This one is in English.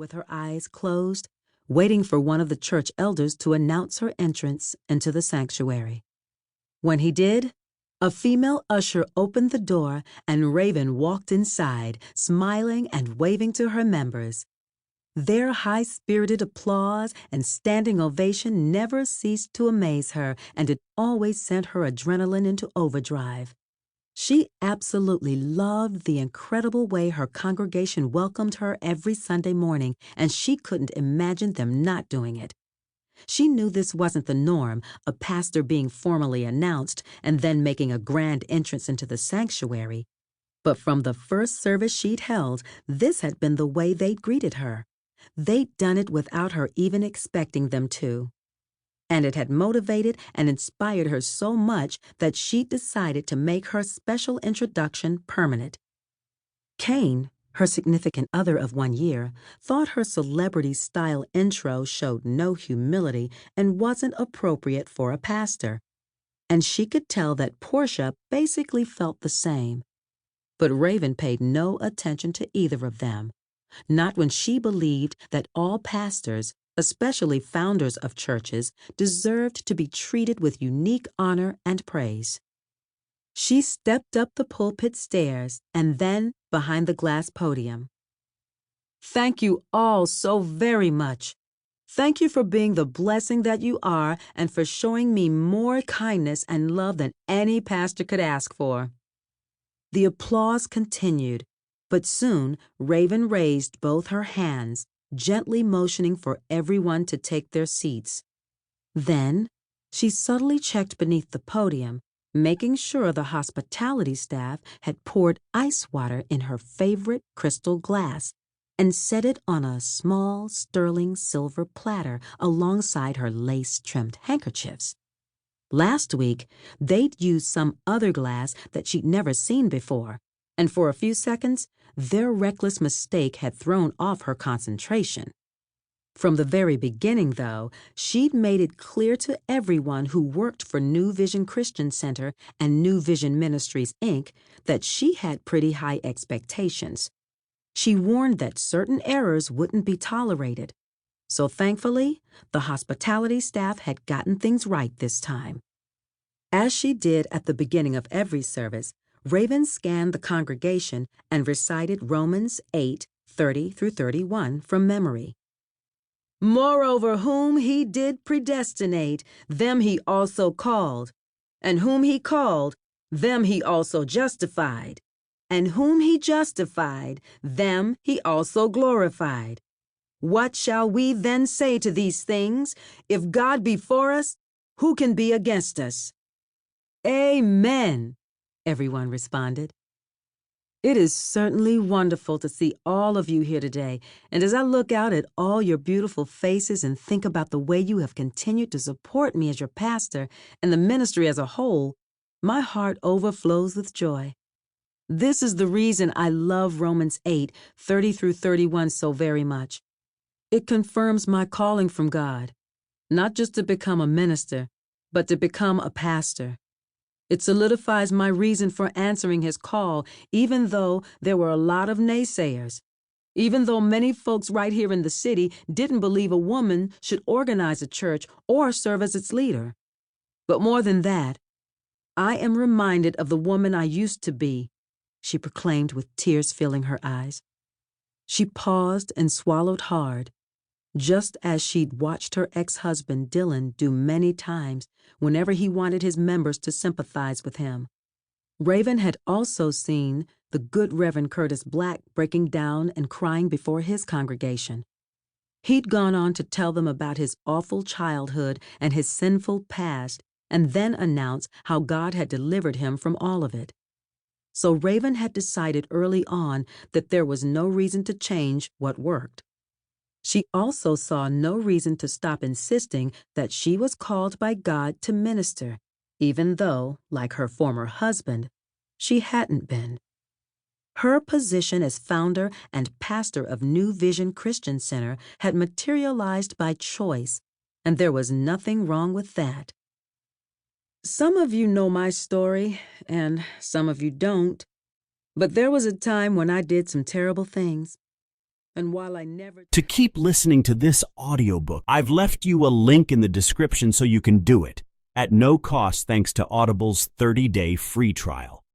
with her eyes closed, waiting for one of the church elders to announce her entrance into the sanctuary. When he did, a female usher opened the door and Raven walked inside, smiling and waving to her members. Their high-spirited applause and standing ovation never ceased to amaze her, and it always sent her adrenaline into overdrive. She absolutely loved the incredible way her congregation welcomed her every Sunday morning, and she couldn't imagine them not doing it. She knew this wasn't the norm, a pastor being formally announced and then making a grand entrance into the sanctuary. But from the first service she'd held, this had been the way they'd greeted her. They'd done it without her even expecting them to. And it had motivated and inspired her so much that she decided to make her special introduction permanent. Kane, her significant other of 1 year, thought her celebrity-style intro showed no humility and wasn't appropriate for a pastor. And she could tell that Portia basically felt the same. But Raven paid no attention to either of them, not when she believed that all pastors, especially founders of churches, deserved to be treated with unique honor and praise. She stepped up the pulpit stairs and then behind the glass podium. "Thank you all so very much. Thank you for being the blessing that you are and for showing me more kindness and love than any pastor could ask for." The applause continued, but soon Raven raised both her hands, gently motioning for everyone to take their seats. Then she subtly checked beneath the podium, making sure the hospitality staff had poured ice water in her favorite crystal glass and set it on a small sterling silver platter alongside her lace-trimmed handkerchiefs. Last week, they'd used some other glass that she'd never seen before, and for a few seconds, their reckless mistake had thrown off her concentration. From the very beginning, though, she'd made it clear to everyone who worked for New Vision Christian Center and New Vision Ministries, Inc. that she had pretty high expectations. She warned that certain errors wouldn't be tolerated. So thankfully, the hospitality staff had gotten things right this time. As she did at the beginning of every service, Raven scanned the congregation and recited Romans 8:30-31 from memory. "Moreover, whom he did predestinate, them he also called. And whom he called, them he also justified. And whom he justified, them he also glorified. What shall we then say to these things? If God be for us, who can be against us?" "Amen," everyone responded. It is certainly wonderful to see all of you here today, and as I look out at all your beautiful faces and think about the way you have continued to support me as your pastor and the ministry as a whole, my heart overflows with joy. This is the reason I love Romans 8:30-31 so very much. It confirms my calling from God, not just to become a minister, but to become a pastor. It solidifies my reason for answering his call, even though there were a lot of naysayers. Even though many folks right here in the city didn't believe a woman should organize a church or serve as its leader. But more than that, I am reminded of the woman I used to be, she proclaimed with tears filling her eyes. She paused and swallowed hard, just as she'd watched her ex-husband Dylan do many times whenever he wanted his members to sympathize with him. Raven had also seen the good Reverend Curtis Black breaking down and crying before his congregation. He'd gone on to tell them about his awful childhood and his sinful past, and then announce how God had delivered him from all of it. So Raven had decided early on that there was no reason to change what worked. She also saw no reason to stop insisting that she was called by God to minister, even though, like her former husband, she hadn't been. Her position as founder and pastor of New Vision Christian Center had materialized by choice, and there was nothing wrong with that. Some of you know my story, and some of you don't, but there was a time when I did some terrible things. And while I never... To keep listening to this audiobook, I've left you a link in the description so you can do it, at no cost thanks to Audible's 30-day free trial.